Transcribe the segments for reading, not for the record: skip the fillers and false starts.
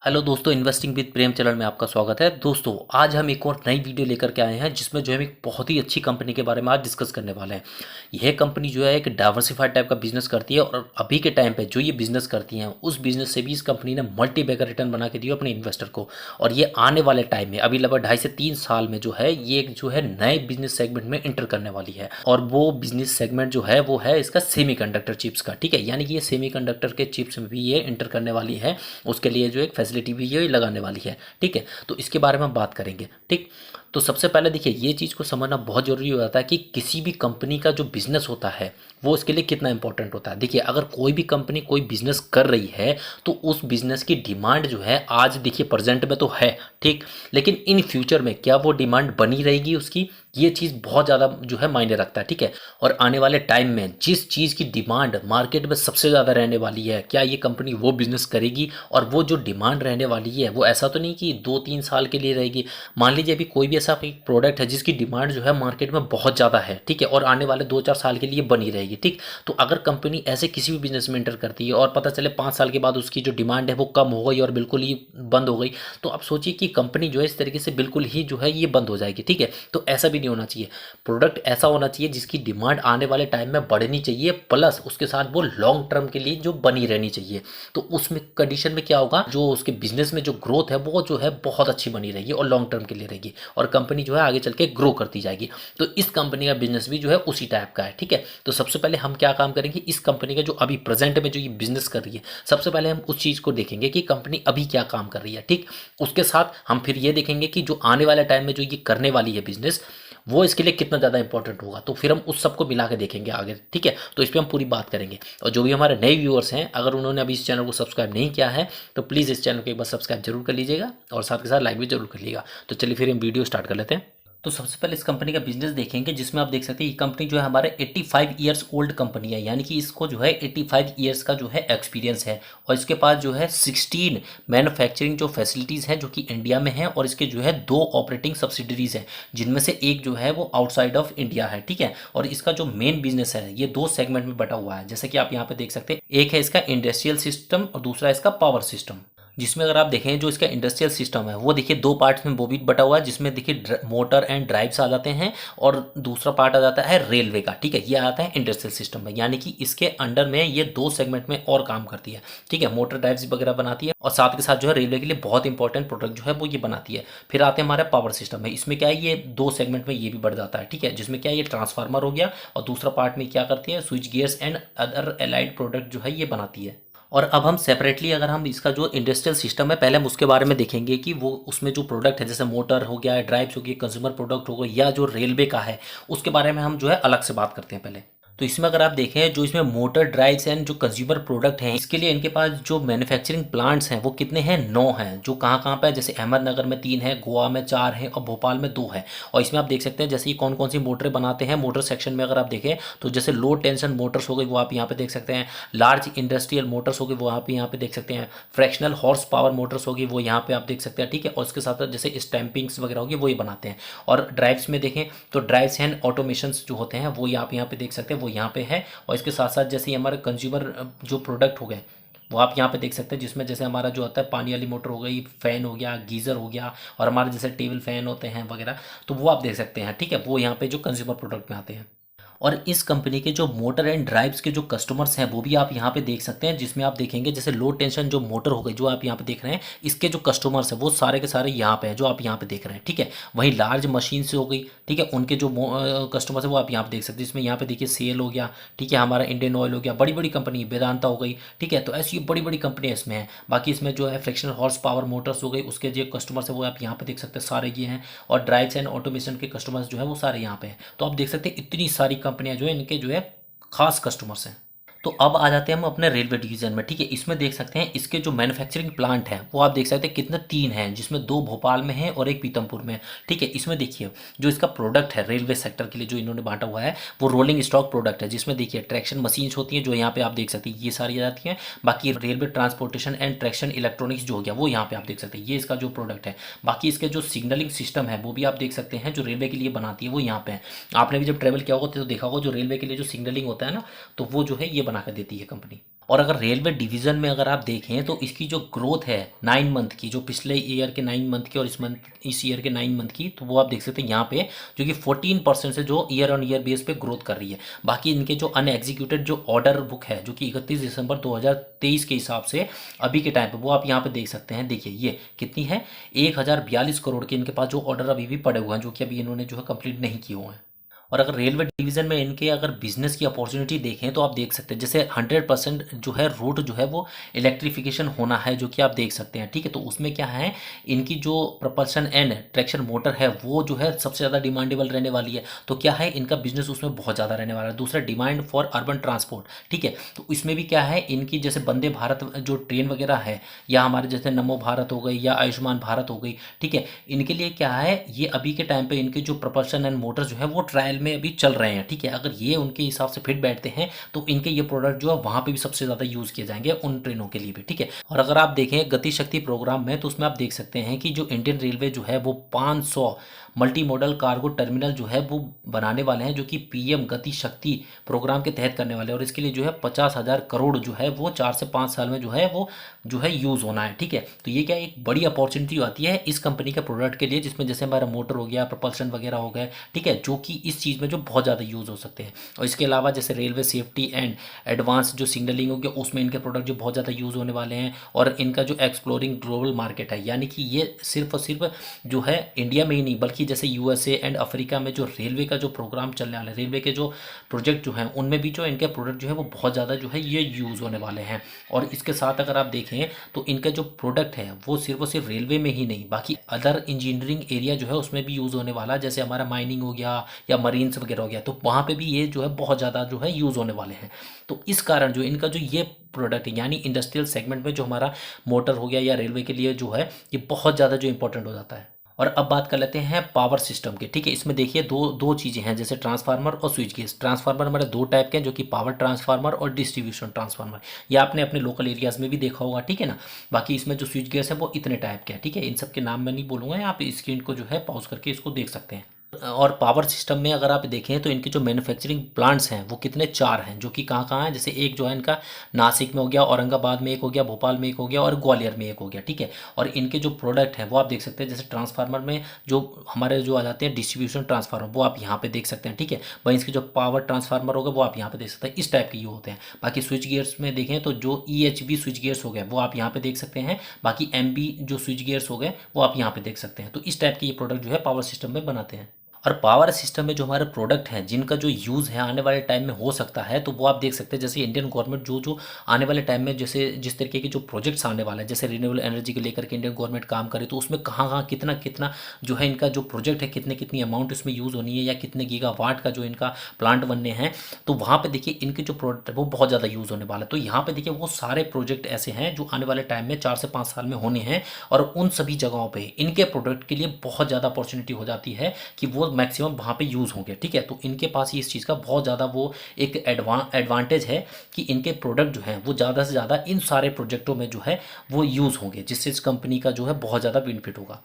Hello दोस्तों, investing with Prem channel में आपका स्वागत है। दोस्तों, आज हम एक और नई वीडियो लेकर के आए हैं जिसमें जो है हम एक बहुत ही अच्छी कंपनी के बारे में आज डिस्कस करने वाले हैं। यह कंपनी जो है एक डाइवर्सिफाइड टाइप का बिजनेस करती है और अभी के टाइम पे जो ये बिजनेस करती हैं उस बिजनेस से भी इस कंपनी ने मल्टी बैगर रिटर्न बना के दिया अपने इन्वेस्टर को। और ये आने वाले टाइम में अभी लगभग 2.5 से 3 साल में जो है ये एक जो है नए बिजनेस सेगमेंट में इंटर करने वाली है। और वो बिजनेस सेगमेंट जो है वो है इसका सेमीकंडक्टर चिप्स का। ठीक है, यानी कि ये सेमीकंडक्टर के चिप्स में भी ये इंटर करने वाली है। उसके लिए जो एक फैसिलिटी भी ये लगाने वाली है। ठीक है, तो इसके बारे में हम बात करेंगे। ठीक, तो सबसे पहले देखिए ये चीज़ को समझना बहुत ज़रूरी हो जाता है कि किसी भी कंपनी का जो बिजनेस होता है वो उसके लिए कितना इंपॉर्टेंट होता है। देखिए, अगर कोई भी कंपनी कोई बिजनेस कर रही है तो उस बिजनेस की डिमांड जो है आज देखिए प्रेजेंट में तो है, ठीक, लेकिन इन फ्यूचर में क्या वो डिमांड बनी रहेगी उसकी, ये चीज़ बहुत ज़्यादा जो है मायने रखता है। ठीक है, और आने वाले टाइम में जिस चीज़ की डिमांड मार्केट में सबसे ज़्यादा रहने वाली है, क्या ये कंपनी वो बिजनेस करेगी। और वो जो डिमांड रहने वाली है वो ऐसा तो नहीं कि 2-3 साल के लिए रहेगी। मान लीजिए अभी कोई भी ऐसा एक प्रोडक्ट है जिसकी डिमांड जो है मार्केट में बहुत ज़्यादा है, ठीक है, और आने वाले 2-4 साल के लिए बनी रहेगी। ठीक, तो अगर कंपनी ऐसे किसी भी बिजनेस में एंटर करती है और पता चले 5 साल के बाद उसकी जो डिमांड है वो कम हो गई और बिल्कुल ही बंद हो गई, तो आप सोचिए कि कंपनी जो है इस तरीके से बिल्कुल ही जो है ये बंद हो जाएगी। ठीक है, तो ऐसा भी नहीं होना चाहिए। प्रोडक्ट ऐसा होना चाहिए जिसकी डिमांड आने वाले टाइम में बढ़नी चाहिए, प्लस उसके साथ वो लॉन्ग टर्म के लिए जो बनी रहनी चाहिए। तो उसमें कंडीशन में क्या होगा, जो उसके बिजनेस में जो ग्रोथ है वो जो है बहुत अच्छी बनी रहेगी और लॉन्ग टर्म के लिए रहेगी और कंपनी जो है आगे चल के ग्रो करती जाएगी। तो इस कंपनी का बिजनेस भी जो है उसी टाइप का है। ठीक है, तो सबसे पहले हम क्या काम करेंगे, इस कंपनी का जो अभी प्रेजेंट में जो ये बिजनेस कर रही है सबसे पहले हम उस चीज़ को देखेंगे कि कंपनी अभी क्या काम कर रही है। ठीक, उसके साथ हम फिर ये देखेंगे कि जो आने वाले टाइम में जो ये करने वाली है बिजनेस वो इसके लिए कितना ज़्यादा इंपॉर्टेंट होगा, तो फिर हम उस सबको मिला के देखेंगे आगे। ठीक है, तो इस पर हम पूरी बात करेंगे। और जो भी हमारे नए व्यूअर्स हैं अगर उन्होंने अभी इस चैनल को सब्सक्राइब नहीं किया है तो प्लीज़ इस चैनल को एक बार सब्सक्राइब जरूर कर लीजिएगा और साथ के साथ लाइक भी जरूर कर लीजिएगा। तो चलिए फिर हम वीडियो स्टार्ट कर लेते हैं। तो सबसे पहले इस कंपनी का बिजनेस देखेंगे जिसमें आप देख सकते हैं ये कंपनी जो है हमारे 85 ईयर्स ओल्ड कंपनी है, यानी कि इसको जो है 85 ईयर्स का जो है एक्सपीरियंस है। और इसके पास जो है 16 मैन्युफैक्चरिंग जो फैसिलिटीज़ हैं जो कि इंडिया में है, और इसके जो है 2 ऑपरेटिंग सब्सिडरीज हैं जिनमें से एक जो है वो आउटसाइड ऑफ इंडिया है। ठीक है, और इसका जो मेन बिजनेस है ये 2 सेगमेंट में बटा हुआ है, जैसे कि आप यहाँ पे देख सकते हैं। एक है इसका इंडस्ट्रियल सिस्टम और दूसरा इसका पावर सिस्टम। जिसमें अगर आप देखें जो इसका इंडस्ट्रियल सिस्टम है वो देखिए 2 पार्ट्स में वो भी बटा हुआ है, जिसमें देखिए मोटर एंड ड्राइव्स आ जाते हैं और दूसरा पार्ट आ जाता है रेलवे का। ठीक है, ये आता है इंडस्ट्रियल सिस्टम में, यानी कि इसके अंडर में ये 2 सेगमेंट में और काम करती है। ठीक है, मोटर ड्राइव्स वगैरह बनाती है और साथ के साथ जो है रेलवे के लिए बहुत इंपॉर्टेंट प्रोडक्ट जो है वो ये बनाती है। फिर आते हैं हमारे पावर सिस्टम में, इसमें क्या है ये 2 सेगमेंट में ये भी बढ़ जाता है। ठीक है, जिसमें क्या है ये ट्रांसफार्मर हो गया और दूसरा पार्ट में क्या करती है switch gears and other allied product जो है ये बनाती है। और अब हम सेपरेटली अगर हम इसका जो इंडस्ट्रियल सिस्टम है पहले हम उसके बारे में देखेंगे कि वो उसमें जो प्रोडक्ट है जैसे मोटर हो गया, ड्राइव्स हो गई, कंज्यूमर प्रोडक्ट हो गया, या जो रेलवे का है उसके बारे में हम जो है अलग से बात करते हैं पहले। तो इसमें अगर आप देखें जो इसमें मोटर ड्राइव्स एंड जो कंज्यूमर प्रोडक्ट हैं इसके लिए इनके पास जो मैन्युफैक्चरिंग प्लांट्स हैं वो कितने हैं, 9 हैं। जो कहाँ कहाँ पे है, जैसे अहमदनगर में 3 है, गोवा में 4 है और भोपाल में 2 है। और इसमें आप देख सकते हैं जैसे ये कौन कौन सी मोटरें बनाते हैं। मोटर सेक्शन में अगर आप देखें तो जैसे लो टेंशन मोटर्स हो गई वो आप यहाँ पे देख सकते हैं, लार्ज इंडस्ट्रियल मोटर्स हो गई वो आप यहाँ पे देख सकते हैं, फ्रैक्शनल हॉर्स पावर मोटर्स होगी वो यहाँ पे आप देख सकते हैं। ठीक है, और उसके साथ साथ जैसे स्टैंपिंग्स वगैरह होगी वो ही बनाते हैं। और ड्राइव्स में देखें तो ड्राइव्स एंड ऑटोमेशन जो होते हैं वो आप यहाँ पे देख सकते हैं, वो यहाँ पे है। और इसके साथ साथ जैसे हमारे कंज्यूमर जो प्रोडक्ट हो गए वो आप यहाँ पे देख सकते हैं, जिसमें जैसे हमारा जो आता है पानी वाली मोटर हो गई, फैन हो गया, गीज़र हो गया, और हमारे जैसे टेबल फैन होते हैं वगैरह, तो वो आप देख सकते हैं। ठीक है, वो यहाँ पे जो कंज्यूमर प्रोडक्ट में आते हैं। और इस कंपनी के जो मोटर एंड ड्राइव्स के जो कस्टमर्स हैं वो भी आप यहाँ पे देख सकते हैं, जिसमें आप देखेंगे जैसे लो टेंशन जो मोटर हो गई जो आप यहाँ पे देख रहे हैं इसके जो कस्टमर्स हैं वो सारे के सारे यहाँ पे हैं जो आप यहाँ पे देख रहे हैं। ठीक है, वहीं लार्ज मशीन से हो गई, ठीक है, उनके जो कस्टमर्स हैं वो आप यहाँ पे देख सकते हैं। इसमें यहाँ पे देखिए सेल हो गया, ठीक है, हमारा इंडियन ऑयल हो गया, बड़ी बड़ी कंपनी वेदांता हो गई। ठीक है, तो ऐसी बड़ी बड़ी कंपनियाँ इसमें हैं। बाकी इसमें जो है फ्रिक्शनल हॉर्स पावर मोटर्स हो गई उसके जो कस्टमर्स है वो आप यहाँ पे देख सकते हैं, सारे ये हैं। और ड्राइव्स एंड ऑटोमेशन के कस्टमर्स जो है वो सारे यहाँ पे हैं। तो आप देख सकते हैं इतनी सारी कंपनियां जो है इनके जो है खास कस्टमर्स हैं। तो अब आ जाते हैं हम अपने रेलवे डिवीजन में। ठीक है, इसमें देख सकते हैं इसके जो मैन्युफैक्चरिंग प्लांट हैं वो आप देख सकते हैं कितने 3 हैं, जिसमें 2 भोपाल में है और एक पीतमपुर में। ठीक है, इसमें देखिए जो इसका प्रोडक्ट है रेलवे सेक्टर के लिए जो इन्होंने बांटा हुआ है वो रोलिंग स्टॉक प्रोडक्ट है, जिसमें देखिए ट्रैक्शन मशीन्स होती हैं जो यहाँ पे आप देख सकते हैं ये सारी आ जाती हैं। बाकी railway transportation and traction electronics जो हो गया वो यहाँ पे आप देख सकते हैं, ये इसका जो प्रोडक्ट है। बाकी इसके जो सिग्नलिंग सिस्टम है वो भी आप देख सकते हैं जो रेलवे के लिए बनाती है वो यहाँ पे है। आपने भी जब ट्रेवल किया होगा तो देखा होगा जो रेलवे के लिए जो सिग्नलिंग होता है ना, तो वो जो है ये बना कर देती है कंपनी। और अगर रेलवे डिवीज़न में अगर आप देखें तो इसकी जो ग्रोथ है 9 मंथ की, जो पिछले ईयर के 9 मंथ की और इस ईयर के 9 मंथ की, तो वो आप देख सकते हैं यहाँ पे, जो कि 14% से जो ईयर ऑन ईयर बेस पे ग्रोथ कर रही है। बाकी इनके जो अनएग्जीक्यूटेड जो ऑर्डर बुक है, जो कि 31 दिसंबर 2023 के हिसाब से अभी के टाइम पे, वो आप यहाँ पे देख सकते हैं। देखिए ये कितनी है, 1042 करोड़ के इनके पास जो ऑर्डर अभी भी पड़े हुए हैं, जो कि अभी इन्होंने जो है कंप्लीट नहीं किए हुए हैं। और अगर रेलवे डिवीज़न में इनके अगर बिजनेस की अपॉर्चुनिटी देखें तो आप देख सकते हैं, जैसे 100% जो है रूट जो है वो इलेक्ट्रिफिकेशन होना है, जो कि आप देख सकते हैं। ठीक है, तो उसमें क्या है, इनकी जो प्रपल्शन एंड ट्रैक्शन मोटर है वो जो है सबसे ज़्यादा डिमांडेबल रहने वाली है। तो क्या है, इनका बिजनेस उसमें बहुत ज़्यादा रहने वाला है। दूसरा, डिमांड फॉर अर्बन ट्रांसपोर्ट। ठीक है, तो इसमें भी क्या है, इनकी जैसे वंदे भारत जो ट्रेन वगैरह है, या हमारे जैसे नमो भारत हो गई या आयुष्मान भारत हो गई, ठीक है, इनके लिए क्या है, ये अभी के टाइम पे इनके जो प्रपल्शन एंड मोटर जो है वो ट्रायल में अभी चल रहे हैं। ठीक है, अगर ये उनके हिसाब से फिट बैठते हैं तो इनके ये प्रोडक्ट जो है वहाँ पे भी सबसे ज़्यादा यूज़ किए जाएंगे उन ट्रेनों के लिए भी। ठीक है, और अगर आप देखें गति शक्ति प्रोग्राम में, तो उसमें आप देख सकते हैं कि जो इंडियन रेलवे जो है वो 500 मल्टी मॉडल कार्गो टर्मिनल जो है वो बनाने वाले हैं, जो कि पीएम गति शक्ति प्रोग्राम के तहत करने वाले हैं। और इसके लिए जो है 50,000 करोड़ जो है वो 4 से 5 साल में जो है वो जो है यूज़ होना है। ठीक है, तो ये क्या एक बड़ी अपॉर्चुनिटी आती है इस कंपनी के प्रोडक्ट के लिए, जिसमें जैसे हमारा मोटर हो गया, प्रपल्शन वगैरह हो गया। ठीक है, जो कि इस चीज़ में जो बहुत ज़्यादा यूज़ हो सकते हैं। और इसके अलावा जैसे रेलवे सेफ्टी एंड एडवांस जो सिग्नलिंग हो गया, उसमें इनके प्रोडक्ट जो बहुत ज़्यादा यूज़ होने वाले हैं। और इनका जो एक्सप्लोरिंग ग्लोबल मार्केट है, यानी कि ये सिर्फ और सिर्फ जो है इंडिया में ही नहीं, बल्कि जैसे यूएसए एंड अफ्रीका में जो रेलवे का जो प्रोग्राम चलने वाला है, रेलवे के जो प्रोजेक्ट जो हैं, उनमें भी जो इनके प्रोडक्ट जो है वो बहुत ज़्यादा जो है ये यूज़ होने वाले हैं। और इसके साथ अगर आप देखें तो इनका जो प्रोडक्ट है वो सिर्फ और सिर्फ रेलवे में ही नहीं, बाकी अदर इंजीनियरिंग एरिया जो है उसमें भी यूज़ होने वाला है, जैसे हमारा माइनिंग हो गया या मरीन्स वगैरह हो गया, तो वहाँ पे भी ये जो है बहुत ज़्यादा जो है यूज़ होने वाले हैं। तो इस कारण जो इनका जो ये प्रोडक्ट है, यानी इंडस्ट्रियल सेगमेंट में जो हमारा मोटर हो गया या रेलवे के लिए जो है ये बहुत ज़्यादा जो इंपॉर्टेंट हो जाता है। और अब बात कर लेते हैं पावर सिस्टम की। ठीक है, इसमें देखिए दो दो चीज़ें हैं, जैसे ट्रांसफार्मर और स्विच गेज। ट्रांसफार्मर हमारे दो टाइप के हैं, जो कि पावर ट्रांसफार्मर और डिस्ट्रीब्यूशन ट्रांसफार्मर। ये आपने अपने लोकल एरियाज़ में भी देखा होगा। ठीक है ना, बाकी इसमें जो स्विच गेज है वो इतने टाइप के हैं। ठीक है, इन सब के नाम मैं नहीं बोलूँगा, आप स्क्रीन को जो है पॉज करके इसको देख सकते हैं। और पावर सिस्टम में अगर आप देखें तो इनके जो मैन्युफैक्चरिंग प्लांट्स हैं वो कितने, 4 हैं, जो कि कहाँ हैं, जैसे एक जो है इनका नासिक में हो गया, औरंगाबाद में एक हो गया, भोपाल में एक हो गया और ग्वालियर में एक हो गया। ठीक है, और इनके जो प्रोडक्ट हैं वो आप देख सकते हैं, जैसे ट्रांसफार्मर में जो हमारे जो आ जाते हैं डिस्ट्रीब्यूशन ट्रांसफार्मर, वो आप यहाँ पे देख सकते हैं। ठीक है, वहीं इसके जो पावर ट्रांसफार्मर होगा वो आप यहाँ पे देख सकते हैं, इस टाइप के ये होते हैं। बाकी स्विच गियर्स में देखें तो जो EHV स्विच गियर्स हो गए वो आप यहाँ पे देख सकते हैं। बाकी MB जो स्विच गियर्स हो गए वो आप यहाँ पे देख सकते हैं। तो इस टाइप के ये प्रोडक्ट जो है पावर सिस्टम में बनाते हैं। और पावर सिस्टम में जो हमारे प्रोडक्ट हैं जिनका जो यूज़ है आने वाले टाइम में हो सकता है, तो वो आप देख सकते हैं। जैसे इंडियन गवर्नमेंट जो जो आने वाले टाइम में जैसे जिस तरीके के जो प्रोजेक्ट्स आने वाले हैं, जैसे रिन्यूएबल एनर्जी को लेकर के इंडियन गवर्नमेंट काम करे, तो उसमें कहाँ कहाँ कितना कितना जो है इनका जो प्रोजेक्ट है, कितने कितनी अमाउंट इसमें यूज़ होनी है, या कितने गीगावाट का जो इनका प्लांट बनने हैं, तो वहाँ पर देखिए इनके जो प्रोडक्ट है वो बहुत ज़्यादा यूज़ होने वाला है। तो यहाँ पर देखिए वो सारे प्रोजेक्ट ऐसे हैं जो आने वाले टाइम में 4 से 5 साल में होने हैं। और उन सभी जगहों पर इनके प्रोडक्ट के लिए बहुत ज़्यादा अपॉर्चुनिटी हो जाती है कि वो मैक्सिमम वहाँ पर यूज़ होंगे। ठीक है, तो इनके पास ये इस चीज़ का बहुत ज़्यादा वो एक एडवांटेज है कि इनके प्रोडक्ट जो हैं वो ज़्यादा से ज़्यादा इन सारे प्रोजेक्टों में जो है वो यूज़ होंगे, जिससे इस कंपनी का जो है बहुत ज़्यादा बेनिफिट होगा।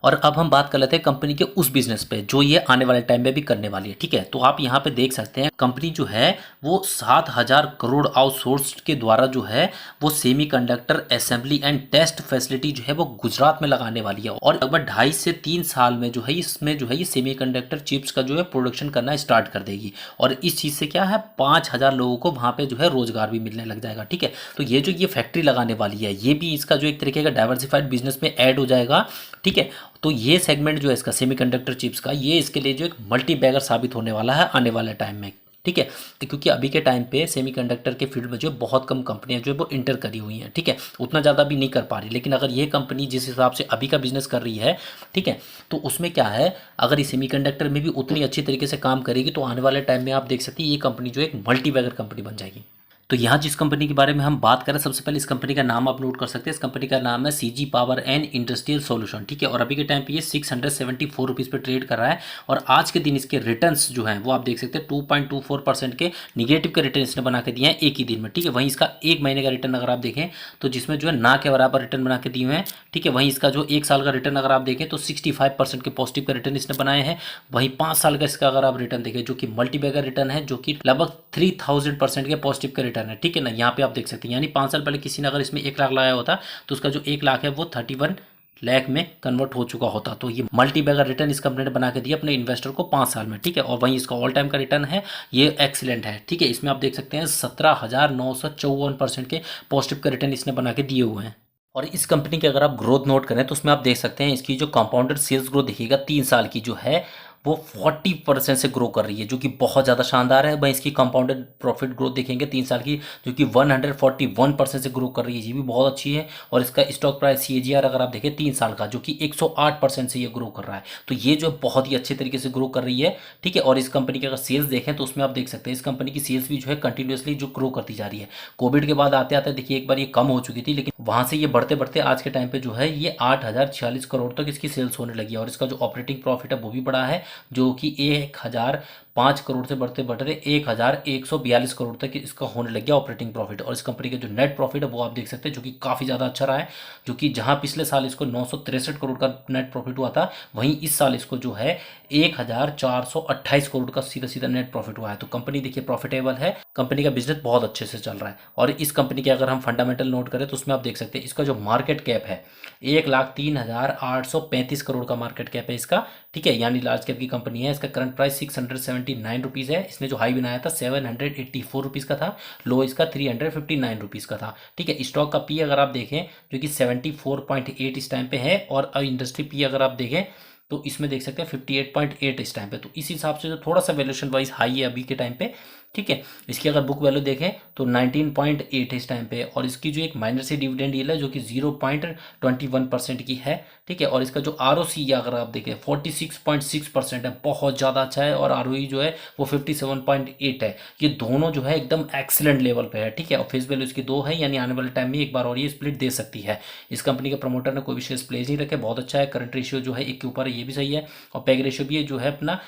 और अब हम बात कर लेते हैं कंपनी के उस बिजनेस पे जो ये आने वाले टाइम में भी करने वाली है। ठीक है, तो आप यहाँ पे देख सकते हैं कंपनी जो है वो 7,000 करोड़ आउटसोर्स के द्वारा जो है वो semiconductor assembly and test facility जो है वो गुजरात में लगाने वाली है। और लगभग 2.5 से 3 साल में जो है इसमें जो है ये सेमीकंडक्टर चिप्स का जो है प्रोडक्शन करना स्टार्ट कर देगी। और इस चीज़ से क्या है, 5,000 लोगों को वहाँ पे जो है रोजगार भी मिलने लग जाएगा। ठीक है, तो ये जो ये फैक्ट्री लगाने वाली है ये भी इसका जो एक तरीके का डाइवर्सिफाइड बिजनेस में ऐड हो जाएगा। ठीक है, तो ये सेगमेंट जो है इसका सेमीकंडक्टर चिप्स का, ये इसके लिए जो एक मल्टी बैगर साबित होने वाला है आने वाले टाइम में। ठीक है, क्योंकि अभी के टाइम पे सेमीकंडक्टर के फील्ड में जो बहुत कम कंपनियां जो है वो इंटर करी हुई हैं। ठीक है, उतना ज़्यादा भी नहीं कर पा रही, लेकिन अगर ये कंपनी जिस हिसाब से अभी का बिजनेस कर रही है, ठीक है, तो उसमें क्या है, अगर ये सेमीकंडक्टर में भी उतनी अच्छी तरीके से काम करेगी तो आने वाले टाइम में आप देख सकते हैं ये कंपनी जो एक मल्टी बैगर कंपनी बन जाएगी। तो यहाँ जिस कंपनी के बारे में हम बात करें, सबसे पहले इस कंपनी का नाम आप नोट कर सकते हैं। इस कंपनी का नाम है CG power and industrial solution. ठीक है, और अभी के टाइम पे ये 674 रुपीज़ पे ट्रेड कर रहा है। और आज के दिन इसके रिटर्न्स जो हैं वो आप देख सकते हैं 2.24% के निगेटिव के रिटर्न इसने बना के दिए हैं एक ही दिन में। ठीक है, वहीं इसका 1 महीने का रिटर्न अगर आप देखें तो जिसमें जो है ना के बराबर रिटर्न बना के दिए हुए हैं। ठीक है, वहीं इसका जो 1 साल का रिटर्न अगर आप देखें तो 65% के पॉजिटिव का रिटर्न इसने बनाए हैं। वहीं 5 साल का इसका अगर आप रिटर्न देखें जो कि मल्टीबैगर रिटर्न है, जो कि लगभग 3000% के पॉजिटिव का रिटर्न है, ठीक है ना। यहाँ पे आप देख सकते हैं, यानी 5 साल पहले किसी ने अगर इसमें 1 लाख लगाया होता तो उसका जो 1 लाख है वो 31 लाख में कन्वर्ट हो चुका होता। तो ये मल्टी बैगर रिटर्न इस कंपनी ने बना के दिया अपने इन्वेस्टर को 5 साल में, ठीक है। और वहीं इसका ऑल टाइम का रिटर्न है, ये एक्सीलेंट है, ठीक है। इसमें आप देख सकते हैं 17,954% के पॉजिटिव का रिटर्न इसने बना के दिए हुए हैं। और इस कंपनी की अगर आप ग्रोथ नोट करें तो उसमें आप देख सकते हैं इसकी जो कंपाउंडेड सेल्स ग्रोथ देखिएगा 3 साल की जो है वो 40% से ग्रो कर रही है, जो कि बहुत ज़्यादा शानदार है। वहीं इसकी कंपाउंडेड प्रॉफिट ग्रोथ देखेंगे 3 साल की, जो कि 141% से ग्रो कर रही है, ये भी बहुत अच्छी है। और इसका स्टॉक प्राइस CAGR अगर आप देखें 3 साल का, जो कि 108% से ये ग्रो कर रहा है। तो ये जो बहुत ही अच्छे तरीके से ग्रो कर रही है, ठीक है। और इस कंपनी की अगर सेल्स देखें तो उसमें आप देख सकते हैं इस कंपनी की सेल्स भी जो है कंटिन्यूसली जो ग्रो करती जा रही है। कोविड के बाद आते आते देखिए एक बार ये कम हो चुकी थी, लेकिन वहाँ से ये बढ़ते बढ़ते आज के टाइम पे जो है ये 8,046 करोड़ तक इसकी सेल्स होने लगी है। और इसका जो ऑपरेटिंग प्रॉफिट है वो भी बढ़ा है, जो कि 1,005 करोड़ से बढ़ते बढ़ते 1,142 करोड़ तक इसका होने लग गया ऑपरेटिंग प्रॉफिट। और इस कंपनी का जो नेट प्रॉफिट है वो आप देख सकते हैं, जो कि काफ़ी ज़्यादा अच्छा रहा है, जो कि जहां पिछले साल इसको 963 करोड़ का नेट प्रॉफिट हुआ था, वहीं इस साल इसको जो है 1,428 करोड़ का सीधा सीधा नेट प्रॉफिट हुआ है। तो कंपनी देखिए प्रॉफिटेबल है, कंपनी का बिजनेस बहुत अच्छे से चल रहा है। और इस कंपनी के अगर हम फंडामेंटल नोट करें तो उसमें आप देख सकते हैं इसका जो मार्केट कैप है 1,03,835 करोड़ का मार्केट कैप है इसका, ठीक है। यानी लार्ज कैप की कंपनी है। इसका करंट प्राइस 679 रुपीज़ है। इसने जो हाई बनाया था 784 रुपीज़ का था, लो इसका 359 रुपीज़ का था, ठीक है। स्टॉक का पी अगर आप देखें जो कि 74.8 इस टाइम पे है, और इंडस्ट्री पी अगर आप देखें तो इसमें देख सकते हैं 58.8 इस टाइम पे। तो इस हिसाब से जो थोड़ा सा वैल्यूएशन वाइज हाई है अभी के टाइम पे, ठीक है। इसकी अगर बुक वैल्यू देखें तो 19.8 है इस टाइम पे। और इसकी जो एक माइनर सी डिविडेंड यील्ड है जो कि 0.21% की है, ठीक है। और इसका जो ROC अगर आप देखें 46.6% है, बहुत ज़्यादा अच्छा है। और ROE जो है वो 57.8 है। ये दोनों जो है एकदम एक्सीलेंट लेवल पे है, ठीक है। और फेस वैल्यू इसकी 2 है, यानी आने वाले टाइम में एक बार और ये स्प्लिट दे सकती है। इस कंपनी के प्रमोटर ने कोई विशेष प्लेस नहीं रखे, बहुत अच्छा है। करंट रेशियो जो है 1 के ऊपर है, ये भी सही है। और पैग रेशियो भी जो है अपना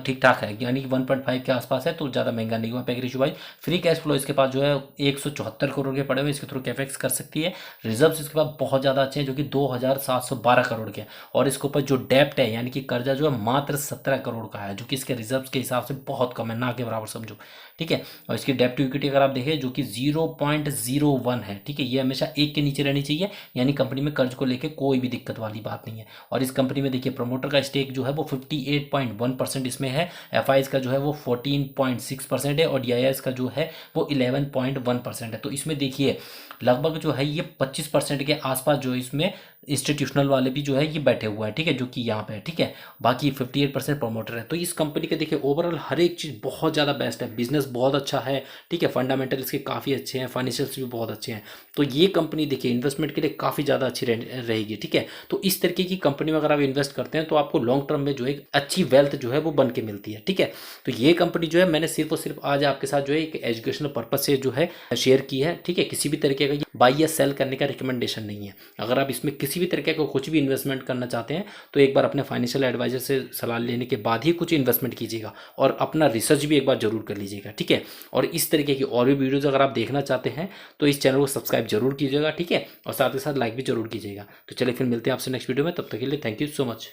ठीक ठाक है, यानी कि 1.5 के आसपास है, तो ज़्यादा महंगा नहीं हुआ peg ratio wise. Free cash flow इसके पास जो है 174 करोड़ के पड़े हुए, इसके थ्रू कैपेक्स कर सकती है। रिजर्व्स इसके पास बहुत ज़्यादा अच्छे हैं, जो कि 2,712 करोड़ के। और इसके ऊपर जो डेप्ट है यानी कि कर्जा जो है मात्र 17 करोड़ का है, जो कि इसके रिजर्व्स के हिसाब से बहुत कम है, ना के बराबर समझो, ठीक है। और इसकी डेप्ट टू इक्विटी अगर आप देखें जो कि 0.01 है, ठीक है। ये हमेशा 1 के नीचे रहनी चाहिए, यानी कंपनी में कर्ज को लेकर कोई भी दिक्कत वाली बात नहीं है। और इस कंपनी में देखिए प्रमोटर का स्टेक जो है वो 58.1% इसमें है। FIs का जो है वो 14.6% है, और DIS का जो है वो 11.1% है। तो इसमें देखिए लगभग जो है ये 25% के आसपास जो इसमें इंस्टीट्यूशनल वाले भी जो है ये बैठे हुए हैं, ठीक है, जो कि यहाँ पे है, ठीक है। बाकी 58% प्रमोटर है। तो इस कंपनी के देखिए ओवरऑल हर एक चीज़ बहुत ज़्यादा बेस्ट है, बिजनेस बहुत अच्छा है, ठीक है। फंडामेंटल इसके काफ़ी अच्छे हैं, फाइनेंशियल्स भी बहुत अच्छे हैं। तो ये कंपनी देखिए इन्वेस्टमेंट के लिए काफ़ी ज़्यादा अच्छी रहेगी, ठीक है। तो इस तरीके की कंपनी में अगर आप इन्वेस्ट करते हैं तो आपको लॉन्ग टर्म में जो है अच्छी वेल्थ जो है वो बन के मिलती है, ठीक है। तो ये कंपनी जो है मैंने सिर्फ और सिर्फ आज आपके साथ जो है एक एजुकेशनल पर्पज से जो है शेयर की है, ठीक है। किसी भी तरीके का ये बाई या सेल करने का रिकमेंडेशन नहीं है। अगर आप इसमें किसी भी तरीके का कुछ भी इन्वेस्टमेंट करना चाहते हैं तो एक बार अपने फाइनेंशियल एडवाइजर से सलाह लेने के बाद ही कुछ इन्वेस्टमेंट कीजिएगा, और अपना रिसर्च भी एक बार जरूर कर लीजिएगा, ठीक है। और इस तरीके की और भी वीडियोज़ अगर आप देखना चाहते हैं तो इस चैनल को सब्सक्राइब जरूर कीजिएगा, ठीक है। और साथ ही साथ लाइक भी जरूर कीजिएगा। तो चलिए फिर मिलते हैं आपसे नेक्स्ट वीडियो में, तब तक के लिए थैंक यू सो मच।